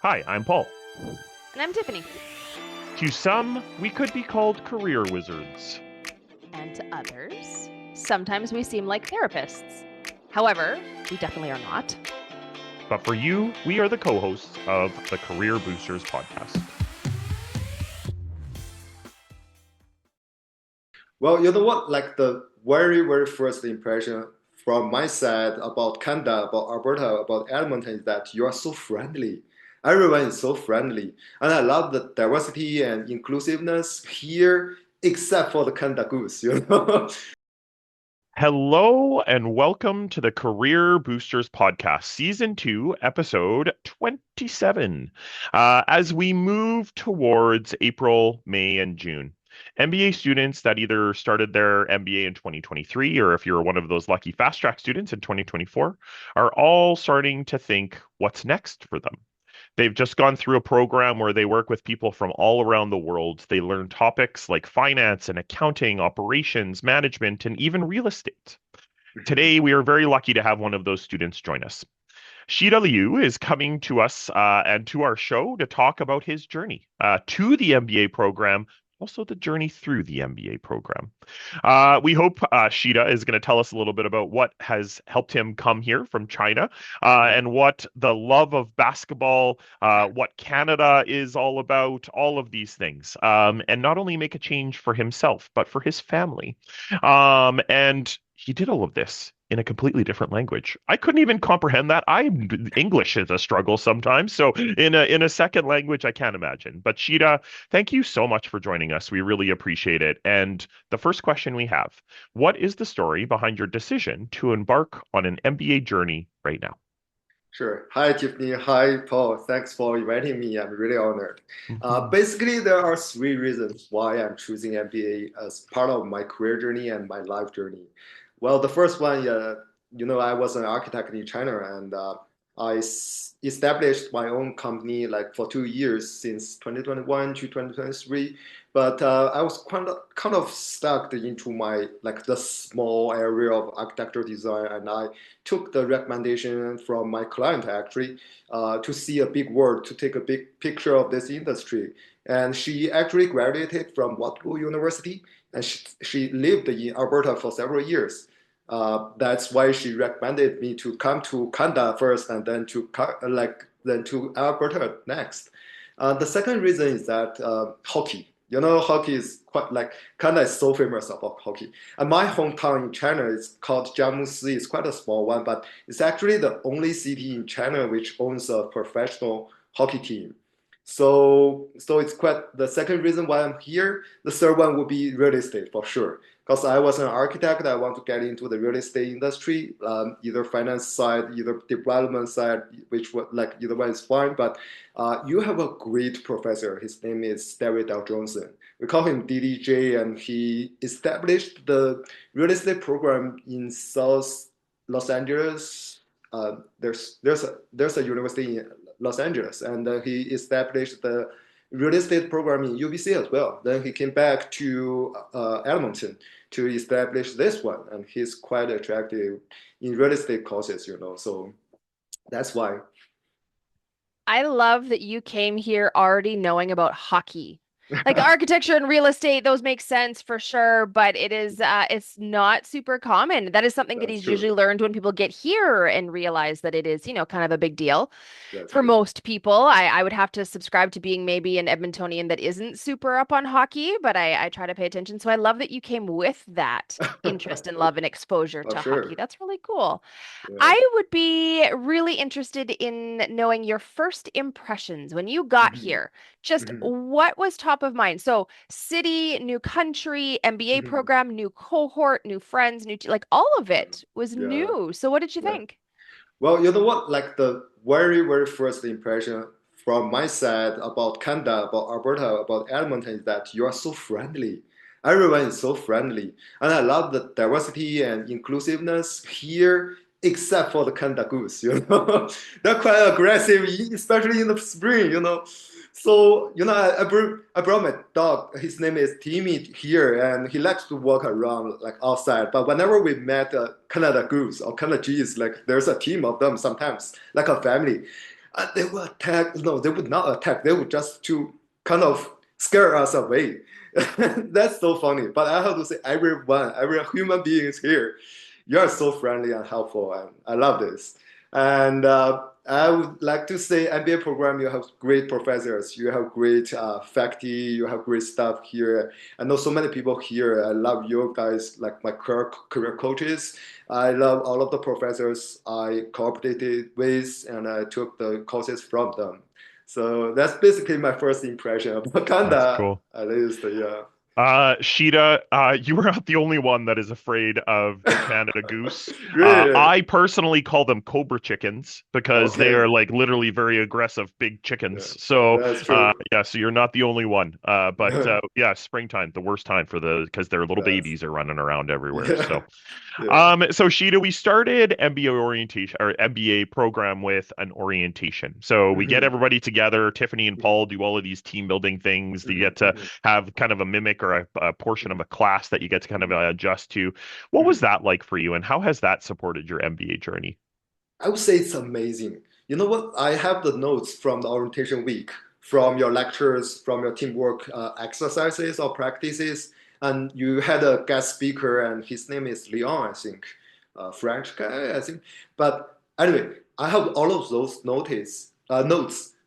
Hi, I'm Paul. And I'm Tiffany. To some, we could be called career wizards. And to others, sometimes we seem like therapists. However, we definitely are not. But for you, we are the co-hosts of the Career Boosters podcast. Well, you know what? Like the very first impression from my side about Canada, about Alberta, about Edmonton is that you are so friendly. Everyone is so friendly. And I love the diversity and inclusiveness here, except for the Canada Goose, you know? Hello and welcome to the Career Boosters podcast, season 2, episode 27. As we move towards April, May, and June, MBA students that either started their MBA in 2023 or if you're one of those lucky fast track students in 2024 are all starting to think what's next for them. They've just gone through a program where they work with people from all around the world. They learn topics like finance and accounting, operations, management, and even real estate. Today, we are very lucky to have one of those students join us. Shida Liu is coming to us and to our show to talk about his journey to the MBA program, also the journey through the MBA program. We hope Shida is going to tell us a little bit about what has helped him come here from China and what the love of basketball, what Canada is all about, all of these things. And not only make a change for himself, but for his family. And he did all of this in a completely different language. I couldn't even comprehend that. English is a struggle sometimes. So in a second language, I can't imagine. But Shida, thank you so much for joining us. We really appreciate it. And the first question we have, what is the story behind your decision to embark on an MBA journey right now? Sure. Hi, Tiffany. Hi, Paul. Thanks for inviting me. I'm really honored. Mhm. Basically, there are three reasons why I'm choosing MBA as part of my career journey and my life journey. Well, the first one, I was an architect in China, and established my own company like for 2 years since 2021 to 2023. But I was kind of stuck into my like the small area of architectural design, and I took the recommendation from my client actually to see a big world, to take a big picture of this industry. And she actually graduated from Waterloo University, and she lived in Alberta for several years. That's why she recommended me to come to Canada first, and then to Alberta next. The second reason is that hockey. You know, hockey is quite like Canada is so famous about hockey. And my hometown in China is called Jiangsu. It's quite a small one, but it's actually the only city in China which owns a professional hockey team. So it's quite the second reason why I'm here. The third one would be real estate for sure. Because I was an architect, I want to get into the real estate industry, either finance side, either development side, which would like either one is fine. But you have a great professor. His name is David L. Johnson. We call him DDJ, and he established the real estate program in South Los Angeles. There's a university in Los Angeles, and he established the real estate program in UBC as well. Then he came back to Edmonton to establish this one, and he's quite attractive in real estate courses, you know. So that's why. I love that you came here already knowing about hockey. Like architecture and real estate, those make sense for sure, but it's not super common. That is something that That's is true. usually learned when people get here and realize that it is, kind of a big deal That's for true. most people. I would have to subscribe to being maybe an Edmontonian that isn't super up on hockey, but I try to pay attention. So I love that you came with that interest and love and exposure For to hockey. sure. That's really cool. Yeah. I would be really interested in knowing your first impressions when you got Mhm. here. Just Mhm. what was top of mind? So, city, new country, MBA Mhm. program, new cohort, new friends, like all of it was Yeah. new. So, what did you Yeah. think? Well, you know what? Like the very first impression from my side about Canada, about Alberta, about Edmonton is that you are so friendly. Everyone is so friendly. And I love the diversity and inclusiveness here, except for the Canada Goose, you know. They're quite aggressive, especially in the spring, you know. So, I brought my dog. His name is Timmy here, and he likes to walk around like outside. But whenever we met Canada Goose or Canada Geese, like there's a team of them sometimes, like a family. They would attack. No, they would not attack. They would just to kind of scare us away. That's so funny. But I have to say, everyone, every human being is here. You are so friendly and helpful, and I love this. And I would like to say, MBA program, you have great professors, you have great faculty, you have great staff here. I know so many people here. I love you guys, like my career coaches. I love all of the professors I cooperated with, and I took the courses from them. So that's basically my first impression of That's Wakanda, cool. at least, yeah. Shida, you are not the only one that is afraid of the Canada goose. Really? I personally call them cobra chickens because they Okay. are like literally very aggressive big chickens. Yeah, So, that's true. yeah, so you're not the only one. But yeah, springtime, the worst time for because their little That's babies are running around everywhere. yeah, So, yeah. so Sheeta, we started MBA orientation or MBA program with an orientation. So we get Hmm. everybody together. Tiffany and Hmm. Paul do all of these team building things. You Hmm. get to Hmm. have kind of a mimic or a portion of a class that you get to kind of adjust to. What was Hmm. that like for you, and how has that supported your MBA journey? I would say it's amazing. You know what? I have the notes from the orientation week, from your lectures, from your teamwork exercises or practices, and you had a guest speaker, and his name is Leon, I think, French guy, I think. But anyway, I have all of those notes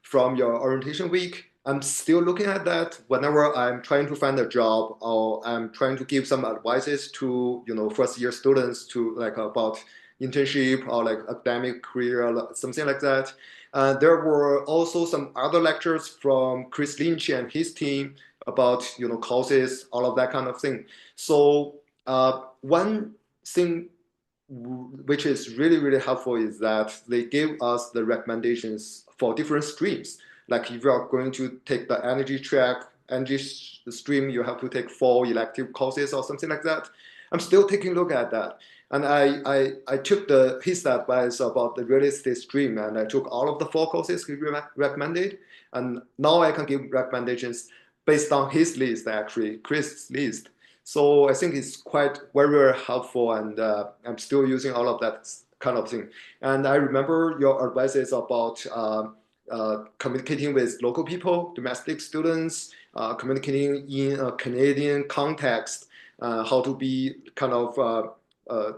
from your orientation week. I'm still looking at that whenever I'm trying to find a job or I'm trying to give some advices to first year students to like about internship or like academic career, or something like that. There were also some other lectures from Chris Lynch and his team about courses, all of that kind of thing. So one thing which is really really helpful is that they gave us the recommendations for different streams. Like if you are going to take the energy stream, you have to take 4 elective courses or something like that. I'm still taking a look at that. And I took his advice about the real estate stream, and I took all of the 4 courses he recommended. And now I can give recommendations based on his list, actually, Chris' list. So I think it's quite very, very helpful, and I'm still using all of that kind of thing. And I remember your advices about communicating with local people, domestic students, communicating in a Canadian context, how to be kind of uh,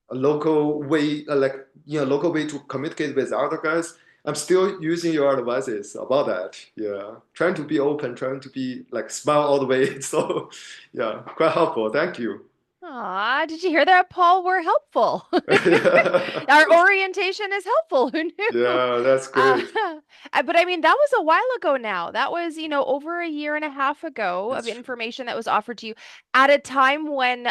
a local way, local way to communicate with other guys. I'm still using your advices about that. Yeah, trying to be open, trying to be like smile all the way. So, yeah, quite helpful. Thank you. Aw, did you hear that, Paul? We're helpful. Yeah, Our orientation is helpful. Who knew? yeah, that's great. But I mean, that was a while ago now. That was, over a year and a half ago of That's true. information that was offered to you at a time when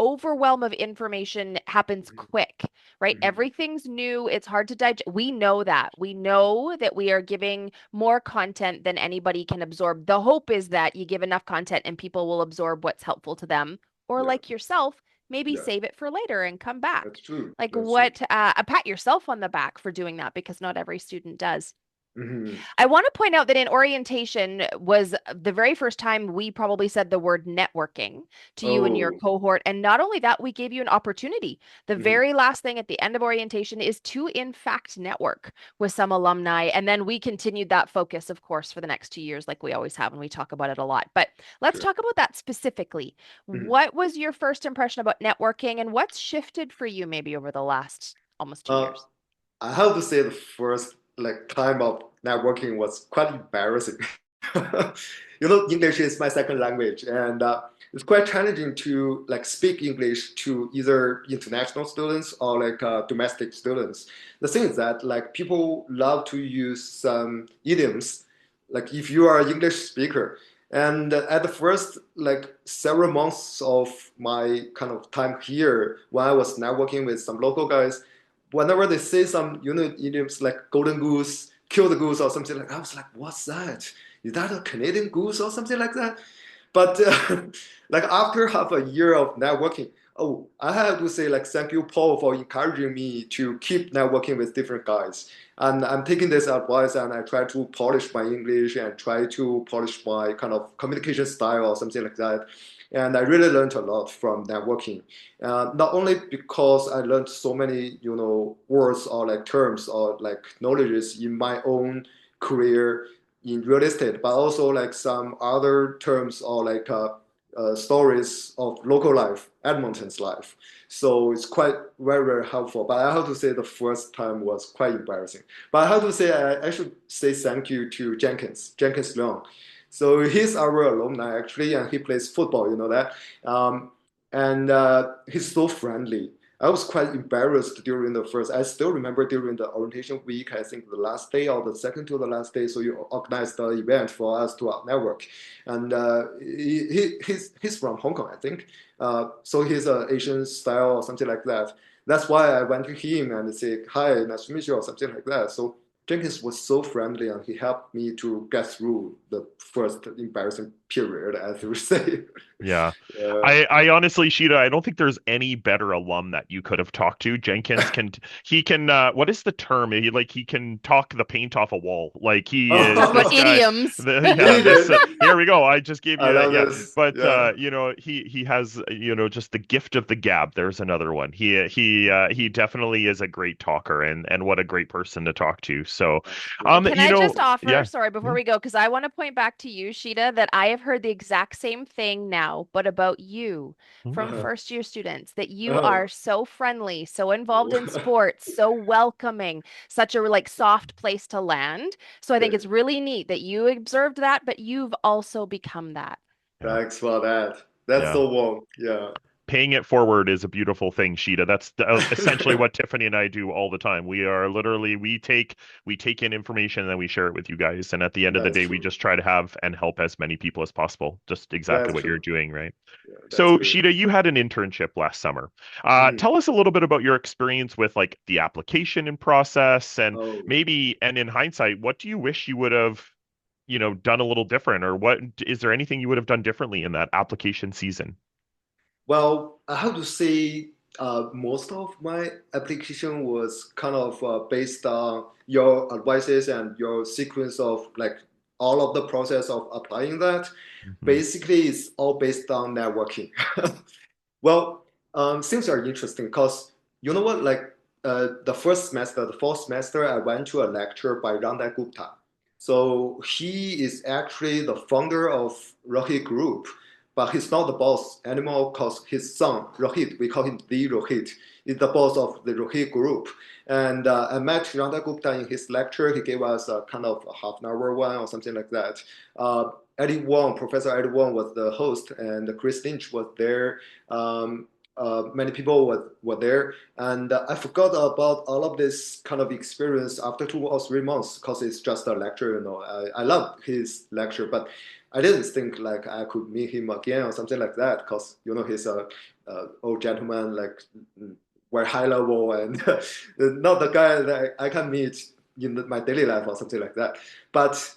overwhelm of information happens quick, right? Mhm. Everything's new. It's hard to digest. We know that. We know that we are giving more content than anybody can absorb. The hope is that you give enough content and people will absorb what's helpful to them, or Yeah, like yourself, maybe yeah, save it for later and come back. that's true. Like That's true. what, pat yourself on the back for doing that because not every student does. Hmm. I want to point out that in orientation was the very first time we probably said the word networking to you and your Oh, cohort. And not only that, we gave you an opportunity. The hmm, very last thing at the end of orientation is to, in fact, network with some alumni. And then we continued that focus, of course, for the next 2 years, like we always have, and we talk about it a lot. But let's sure. talk about that specifically. Mhm. What was your first impression about networking and what's shifted for you maybe over the last almost two Uh, years? I have to say the first like time of networking was quite embarrassing. English is my second language, and it's quite challenging to like speak English to either international students or like domestic students. The thing is that like people love to use some idioms, like if you are an English speaker. And at the first like several months of my kind of time here, when I was networking with some local guys, whenever they say some idioms like golden goose, kill the goose or something like that, I was like, what's that? Is that a Canadian goose or something like that? But like after half a year of networking, oh, I have to say like thank you, Paul, for encouraging me to keep networking with different guys. And I'm taking this advice and I try to polish my English and try to polish my kind of communication style or something like that. And I really learned a lot from networking. Not only because I learned so many, words or like terms or like knowledges in my own career in real estate, but also like some other terms or like stories of local life, Edmonton's life. So it's quite very, very helpful. But I have to say the first time was quite embarrassing. But I have to say, I should say thank you to Jenkins Leong. So he's our alumni actually, and he plays football, you know that. Um, and he's so friendly. I was quite embarrassed during the first. I still remember during the orientation week, I think the last day or the second to the last day. So you organized the event for us to network, and he's from Hong Kong, I think. So he's an Asian style or something like that. That's why I went to him and say hi, nice to meet you or something like that. So Jenkins was so friendly and he helped me to get through the first embarrassing period, as you say. Yeah. Yeah. I honestly, Shida, I don't think there's any better alum that you could have talked to. Jenkins he can what is the term? He can talk the paint off a wall. Like he is Talk about this guy. idioms. Yeah, this Really? here we go. I just gave I you that. love Yeah. this. But Yeah, he has just the gift of the gab. There's another one. He definitely is a great talker and what a great person to talk to. So, that's great. Can I just offer, yeah. sorry, before Mm, we go, because I want to point back to you, Sheeta, that I have heard the exact same thing now, but about you mm. from Uh-huh. first year students, that you Oh. are so friendly, so involved in sports, so welcoming, such a like soft place to land. So I think it's really neat that you observed that, but you've also become that. Yeah. Thanks for that. That's Yeah. so warm. Yeah. Paying it forward is a beautiful thing, Sheeta. That's essentially what Tiffany and I do all the time. We are literally we take in information and then we share it with you guys. And at the end of That the is day, we true. just try to have and help as many people as possible. Just exactly That's what you're true. doing, right? Yeah, that's So, great. Sheeta, you had an internship last summer. Mhm. Tell us a little bit about your experience with like the application and process, and Oh. maybe, and in hindsight, what do you wish you would have, done a little different, or what is there anything you would have done differently in that application season? Well, I have to say, most of my application was kind of based on your advices and your sequence of like all of the process of applying that. Hmm. Basically, it's all based on networking. Well, things are interesting because you know what, like the first semester, the fourth semester, I went to a lecture by Randa Gupta. So he is actually the founder of Rohit Group, but he's not the boss anymore because his son, Rohit, we call him the Rohit, is the boss of the Rohit Group. And I met Randa Gupta in his lecture. He gave us a kind of a half an hour one or something like that. Eddie Wong, Professor Eddie Wong was the host, and Chris Lynch was there. Um, many people were there, and I forgot about all of this kind of experience after 2 or 3 months because it's just a lecture. I love his lecture, but I didn't think like I could meet him again or something like that because he's a old gentleman, like very high level and not the guy that I can meet in my daily life or something like that. But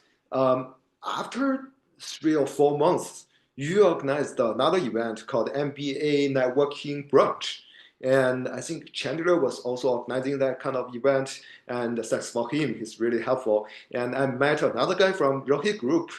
after 3 or 4 months, you organized another event called MBA Networking Brunch. And I think Chandler was also organizing that kind of event. And thanks for him, he's really helpful. And I met another guy from Rocky Group.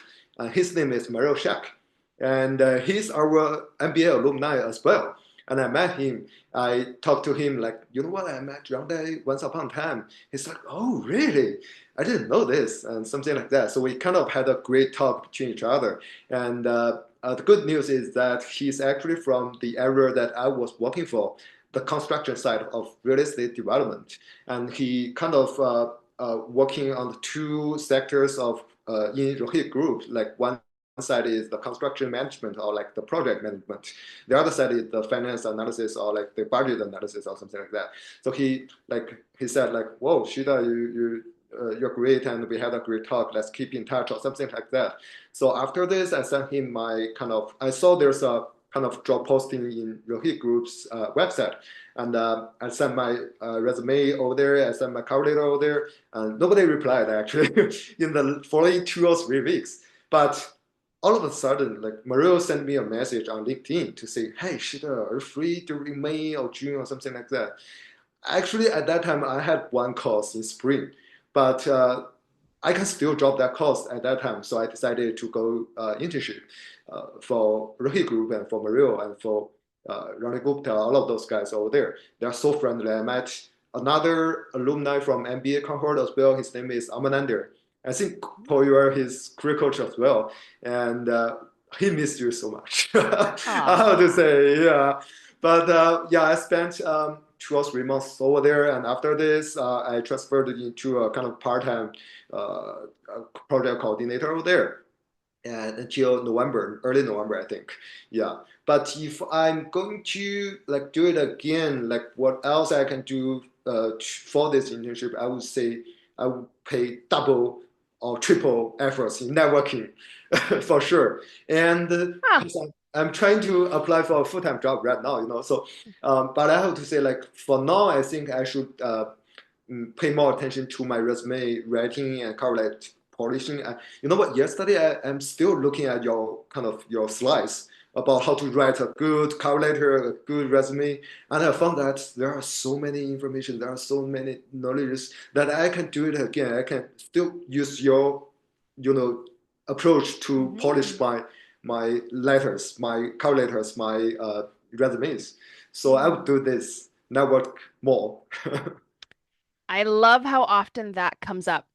His name is Mario Shak. And he's our MBA alumni as well. And I met him. I talked to him like, you know what? I met Randa once upon a time. He's like, oh, really? I didn't know this, and something like that. So we kind of had a great talk between each other. And the good news is that he's actually from the area that I was working for, the construction side of real estate development. And he kind of working on the two sectors of in Rohit Group, like one side is the construction management or like the project management. The other side is the finance analysis or like the budget analysis or something like that. So he said like, "Whoa, Shida, you're great, and we had a great talk. Let's keep in touch or something like that." So after this, I sent him my kind of. I saw there's a kind of job posting in Rohit Group's website, and I sent my resume over there. I sent my cover letter over there, and nobody replied actually in the following 2 or 3 weeks. But all of a sudden, like Mario sent me a message on LinkedIn to say, "Hey, Shida, are you free during May or June or something like that?" Actually, at that time, I had one course in spring, but I can still drop that cost at that time. So I decided to go internship for Rocky Group and for Mario and for Rani Gupta, all of those guys over there. They are so friendly. I met another alumni from MBA cohort as well. His name is Amanander. I think Paul, you are his career coach as well. And he missed you so much. I have to Aw. say, yeah. But yeah, I spent 2 or 3 months over there. And after this, I transferred into a kind of part-time uh, project coordinator over there and until November, early November, I think. Yeah. But if I'm going to like do it again, like what else I can do for this internship, I would say I would pay double or triple efforts in networking for sure. And Huh. 'cause I'm trying to apply for a full-time job right now, So, but I have to say, like for now, I think I should pay more attention to my resume writing and cover letter polishing. You know what? Yesterday I'm still looking at your kind of your slides about how to write a good cover letter, a good resume, and I found that there are so many information, there are so many knowledges that I can do it again. I can still use your, approach to polish Mhm. my letters, my cover letters, my resumes. So I would do this network more. I love how often that comes up.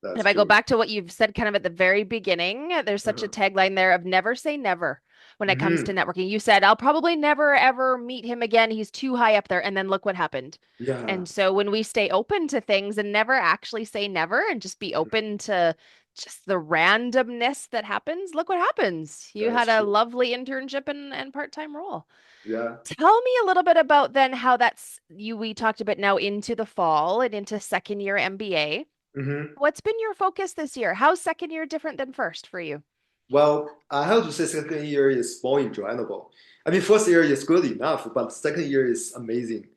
That's If I go true. back to what you've said kind of at the very beginning, there's such a Uh-huh. tagline there of never say never when it comes to Hmm. networking. You said, I'll probably never ever meet him again. He's too high up there. And then look what happened. Yeah. And so when we stay open to things and never actually say never and just be open to just the randomness that happens, look what happens. You That's had a true. lovely internship and part-time role. Yeah. Tell me a little bit about then how that's you we talked about now into the fall and into second year MBA. Hmm. What's been your focus this year? How's second year different than first for you? Well, I have to say second year is more enjoyable. I mean, first year is good enough, but second year is amazing.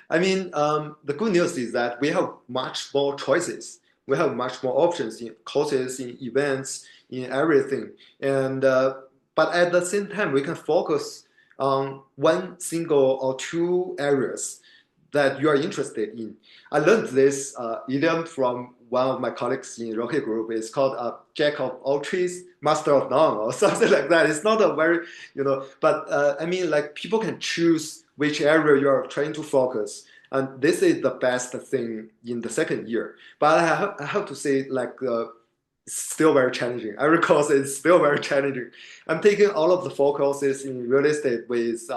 I mean, the good news is that we have much more choices. We have much more options in courses, in events, in everything. And but at the same time, we can focus on one single or two areas that you are interested in. I learned this idiom from one of my colleagues in Rocket Group. It's called Jack of all trades, master of none, or something like that. It's not a very, but I mean, like people can choose which area you are trying to focus. And this is the best thing in the second year. But I have to say, like, it's still very challenging. Every course is still very challenging. I'm taking all of the four courses in real estate with,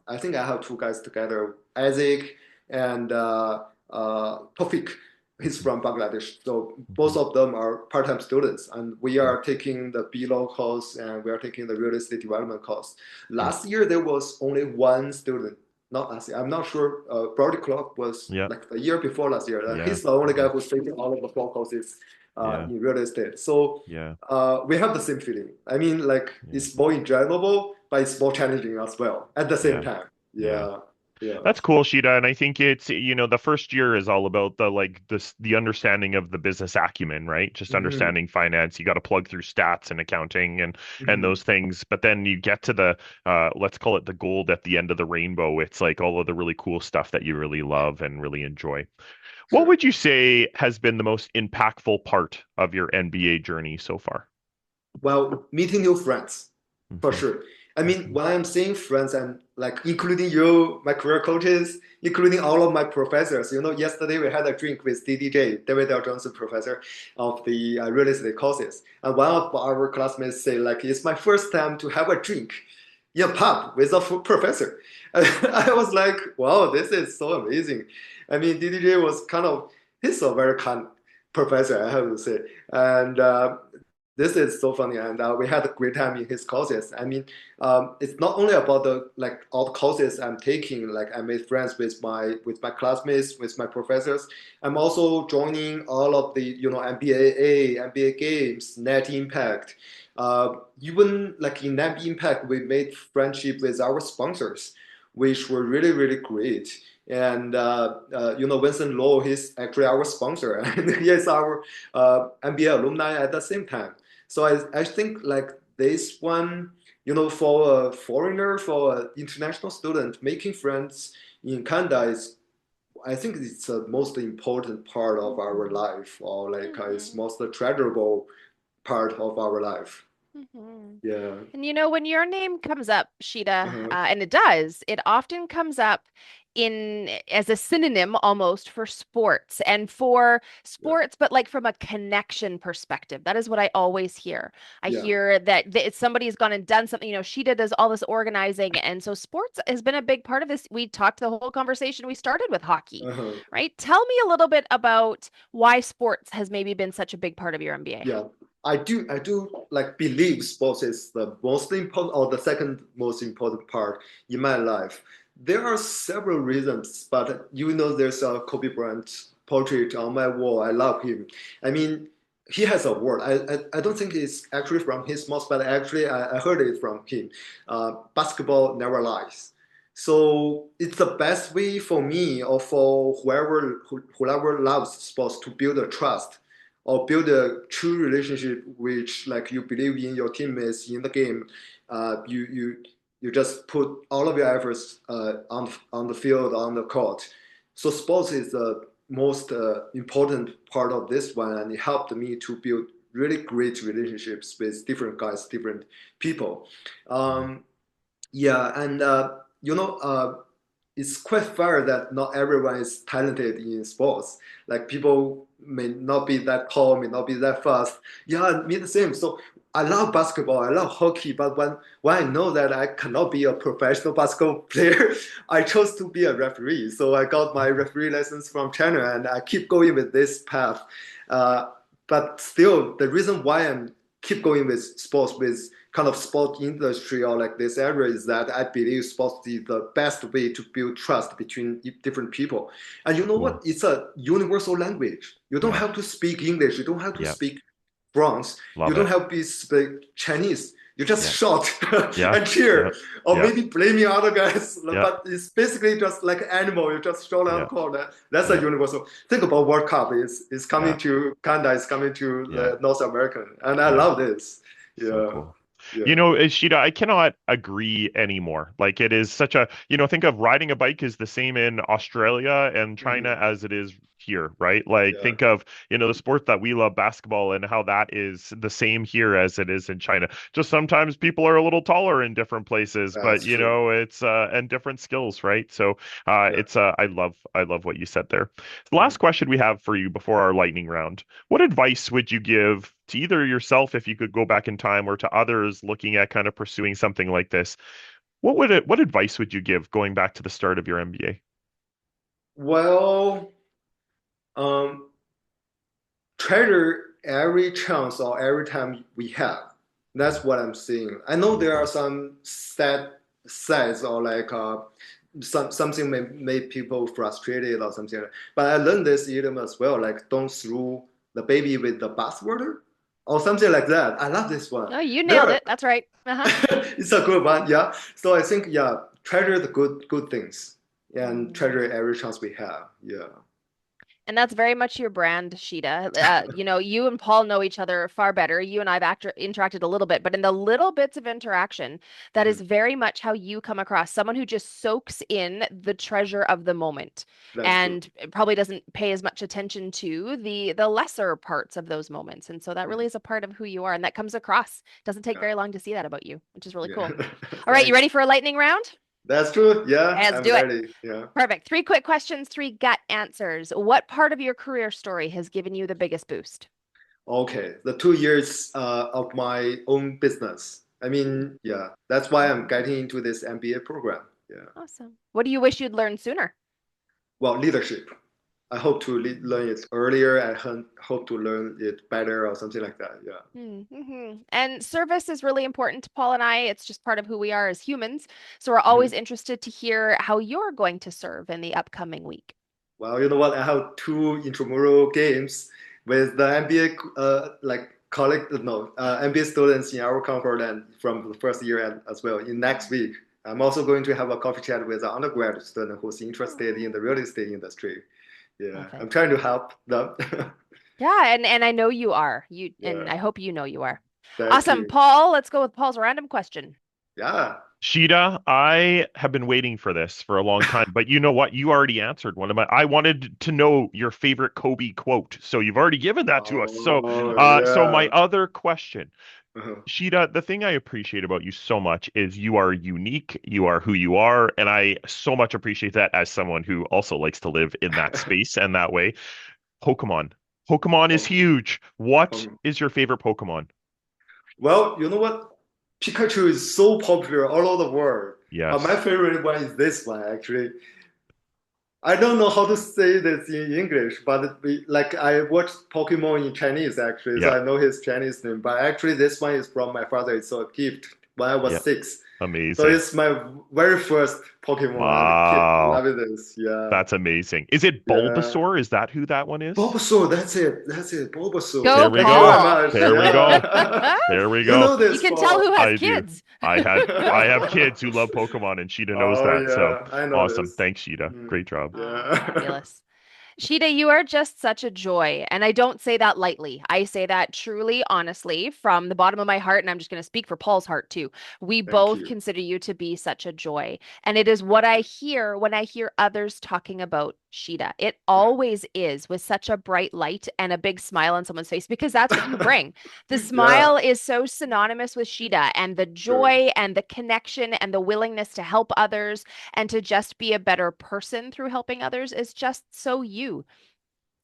I think I have two guys together, Isaac and Tofik. He's Mhm. from Bangladesh. So both Mhm. of them are part-time students, and we Yeah. are taking the B-Law course and we are taking the real estate development course. Yeah. Last year, there was only one student. Not last year. I'm not sure. Brody Clark was Yeah. like the year before last year. Yeah. He's the only guy Mhm. who's taking all of the four courses Yeah. in real estate. So Yeah. we have the same feeling. I mean, like Yeah. it's more enjoyable, but it's more challenging as well at the same Yeah. time. Yeah. Yeah, yeah. That's cool, Shida. And I think it's, the first year is all about the understanding of the business acumen, right? Just Hmm. understanding finance. You got to plug through stats and accounting and Hmm. those things. But then you get to the let's call it the gold at the end of the rainbow. It's like all of the really cool stuff that you really love and really enjoy. What Sure. would you say has been the most impactful part of your NBA journey so far? Well, meeting new friends, for Hmm. sure. I mean, Hmm. when I'm saying friends, I'm like including you, my career coaches, including all of my professors. Yesterday we had a drink with DDJ, David L. Johnson, professor of the real estate courses. And one of our classmates say, like, it's my first time to have a drink in a pub with a professor. And I was like, wow, this is so amazing. I mean, DDJ was he's a very kind professor, I have to say. And this is so funny, and we had a great time in his courses. I mean, it's not only about the like all the courses I'm taking. Like I made friends with my classmates, with my professors. I'm also joining all of the MBA, MBA games, Net Impact. Even like in Net Impact, we made friendship with our sponsors, which were really really great. And Vincent Law, he's actually our sponsor, and he is our MBA alumni at the same time. So I think like this one, for a foreigner, for an international student, making friends in Canada is I think it's the most important part of our Mhm. life, or like it's Mhm. most treasurable part of our life. Mhm. Yeah. And when your name comes up, Shida, Uh-huh. and it often comes up in as a synonym almost for sports and for Yeah. sports, but like from a connection perspective. That is what I always hear. I Yeah. hear that somebody's gone and done something. Shida does all this organizing, and so sports has been a big part of this. We talked the whole conversation. We started with hockey, Uh-huh. right? Tell me a little bit about why sports has maybe been such a big part of your MBA. Yeah, I do like believe sports is the most important or the second most important part in my life. There are several reasons, but there's a Kobe Bryant portrait on my wall. I love him. I mean, he has a word. I don't think it's actually from his mouth, but actually I heard it from him. Basketball never lies. So it's the best way for me or for whoever loves sports to build a trust or build a true relationship which like you believe in your teammates in the game. You just put all of your efforts on the field, on the court. So sports is the most important part of this one, and it helped me to build really great relationships with different guys, different people. Mhm. um, yeah, and it's quite fair that not everyone is talented in sports. Like people may not be that tall, may not be that fast. Yeah, me the same. So I love basketball, I love hockey, but when I know that I cannot be a professional basketball player, I chose to be a referee. So I got my referee license from China, and I keep going with this path. Uh, but still, the reason why I'm keep going with sports, with kind of sport industry or like this area, is that I believe sports is the best way to build trust between different people. And you know what? Cool. It's a universal language. You don't Yeah. have to speak English. You don't have to Yeah. speak France. You Love don't it. have to speak Chinese. You just Yeah. shout Yeah. and Yeah. cheer, or Yeah. maybe blaming other guys. Yeah. But it's basically just like an animal. You just shout on Yeah. court. That's a Yeah. universal. Think about World Cup. It's coming Yeah. to Canada. It's coming to Yeah. North America, and I Yeah. love this. So Yeah, cool. yeah. Ishida, I cannot agree anymore. Like it is such a, think of riding a bike is the same in Australia and China Mhm. as it is here, right? Like Yeah, think of, the sport that we love, basketball, and how that is the same here as it is in China. Just sometimes people are a little taller in different places, but that's true. it's and different skills, right? So Yeah. it's I love what you said there. The Mhm. last question we have for you before our lightning round. What advice would you give to either yourself if you could go back in time or to others looking at kind of pursuing something like this? What advice would you give going back to the start of your MBA? Well, um, treasure every chance or every time we have. That's what I'm seeing. I know there are Beautiful. some sad sides or like something may make people frustrated or something. But I learned this idiom as well, like don't throw the baby with the bathwater or something like that. I love this one. Oh, you nailed There, it. That's right. Uh-huh. it's a good one, yeah. So I think, yeah, treasure the good things and Mhm. treasure every chance we have. Yeah. And that's very much your brand, Sheeta. You and Paul know each other far better. You and I've interacted a little bit, but in the little bits of interaction, that is Mhm. very much how you come across someone who just soaks in the treasure of the moment That's true. and probably doesn't pay as much attention to the lesser parts of those moments. And so that really Mhm. is a part of who you are, and that comes across. Doesn't take Yeah. very long to see that about you, which is really Yeah. cool. All right, you ready Thanks. for a lightning round? That's true. Yeah, Let's I'm do it. ready. Yeah. Perfect. Three quick questions, three gut answers. What part of your career story has given you the biggest boost? Okay. The 2 years of my own business. I mean, yeah, that's why I'm Mhm. getting into this MBA program. Yeah. Awesome. What do you wish you'd learned sooner? Well, leadership. I hope to learn it earlier. I hope to learn it better or something like that. Yeah. Mm-hmm. And service is really important to Paul and I. It's just part of who we are as humans. So we're always Mhm. interested to hear how you're going to serve in the upcoming week. Well, you know what? I have two intramural games with the MBA like colleague, no, MBA students in our cohort and from the first year and as well in next Mm. week. I'm also going to have a coffee chat with an undergrad student who's interested in Oh, the real estate industry. Yeah, love it. I'm trying to help them. Yeah, and I know you are. And Yeah, I hope you know you are. thank Awesome. you. Paul, let's go with Paul's random question. Yeah. Shida, I have been waiting for this for a long time, but you know what? You already answered one of my. I wanted to know your favorite Kobe quote, so you've already given that to us. Oh, So my yeah. other question, Uh-huh. Shida, the thing I appreciate about you so much is you are unique. You are who you are, and I so much appreciate that as someone who also likes to live in that space and that way. Pokemon. Pokemon is Oh, huge. What um, is your favorite Pokemon? well, you know what? Pikachu is so popular all over the world. But my Yes. favorite one is this one, actually. I don't know how to say this in English, but like I watched Pokemon in Chinese actually, so Yeah. I know his Chinese name. But actually, this one is from my father. It's a gift when I Yeah. was 6. So Amazing. it's my very first Pokemon. I keep Wow. loving this. Yeah, That's amazing. Is it yeah. Bulbasaur? Is that who that one is? Bulbasaur, that's it. That's it. Bulbasaur. Go, There we Thank you very go. Paul. much. There we go. Yeah. There we You go. know You this, can tell who Paul. has I do. kids. I have kids who love Pokemon and Sheeta knows Oh that. So yeah, I know awesome. this. Thanks, Sheeta. Mhm. Great job. Oh, Yeah. fabulous. Sheeta, you are just such a joy. And I don't say that lightly. I say that truly, honestly, from the bottom of my heart. And I'm just going to speak for Paul's heart too. We Thank both you. consider you to be such a joy. And it is what Thank I you. hear when I hear others talking about Sheeta. It always is with such a bright light and a big smile on someone's face because that's what you bring. The Yeah, smile is so synonymous with Sheeta and the sure. joy and the connection and the willingness to help others and to just be a better person through helping others is just so you.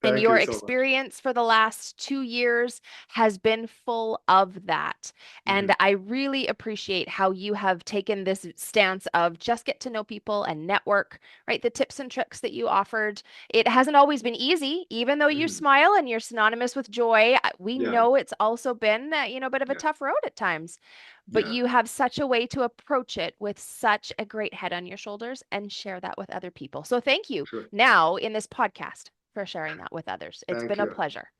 And Thank your you so much. experience for the last 2 years has been full of that. Mhm. And I really appreciate how you have taken this stance of just get to know people and network, right? The tips and tricks that you offered. It hasn't always been easy, even though you Mhm. smile and you're synonymous with joy. We Yeah, know it's also been, a bit of a yeah, tough road at times, but yeah, you have such a way to approach it with such a great head on your shoulders and share that with other people. So thank you sure. now in this podcast for sharing that with others. It's Thank been a you. pleasure.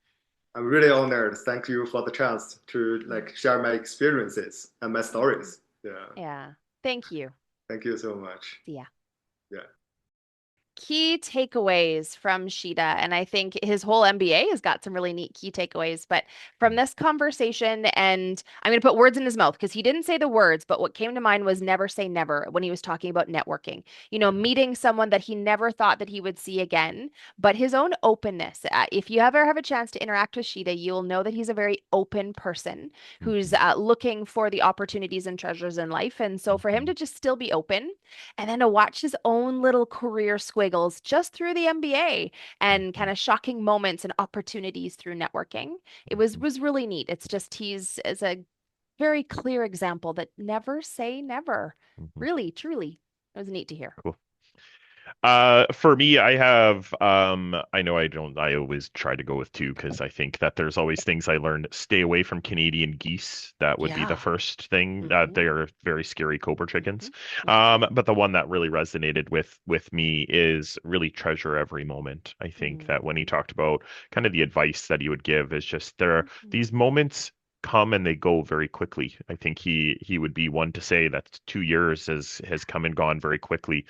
I'm really honored. Thank you for the chance to Mm, like share my experiences and my mm. stories. Yeah, Yeah. Thank you. thank you so much. See ya. Yeah. Key takeaways from Shida. And I think his whole MBA has got some really neat key takeaways. But from this conversation, and I'm going to put words in his mouth because he didn't say the words, but what came to mind was never say never when he was talking about networking. Meeting someone that he never thought that he would see again, but his own openness. If you ever have a chance to interact with Shida, you'll know that he's a very open person who's Mhm. looking for the opportunities and treasures in life. And so for him Mhm. to just still be open and then to watch his own little career squiggles just through the MBA and kind Mhm. of shocking moments and opportunities through networking. It was really neat. It's just he's is a very clear example that never say never. Mhm. Really, truly. It was neat to hear. Cool. For me, I know I always try to go with two because I think that there's always things I learned. Stay away from Canadian geese. That would be the Yeah. first thing. Hmm. They are very scary cobra chickens. Hmm. Hmm. But the one that really resonated with me is really treasure every moment. I think that when he Hmm. talked about kind of the advice that he would give is just there are Hmm. these moments come and they go very quickly. I think he would be one to say that 2 years has come and gone very quickly.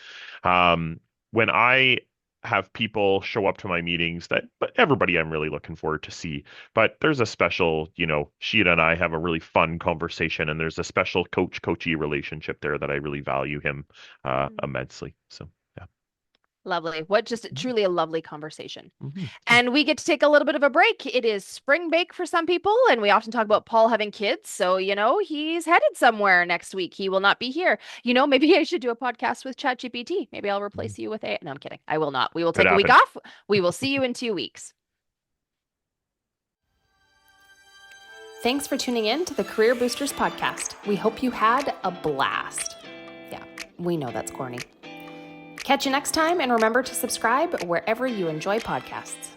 When I have people show up to my meetings that but everybody I'm really looking forward to see. But there's a special, Sheeta and I have a really fun conversation and there's a special coachee relationship there that I really value him Hmm. immensely. So yeah. Lovely. What just Mhm. truly a lovely conversation. Mhm. Yeah. And we get to take a little bit of a break. It is spring break for some people, and we often talk about Paul having kids. So, he's headed somewhere next week. He will not be here. Maybe I should do a podcast with ChatGPT. Maybe I'll Mhm. replace you with a. No, I'm kidding. I will not. We will Could take a week happen. off. We will see you in 2 weeks. Thanks for tuning in to the Career Boosters podcast. We hope you had a blast. Yeah, we know that's corny. Catch you next time, and remember to subscribe wherever you enjoy podcasts.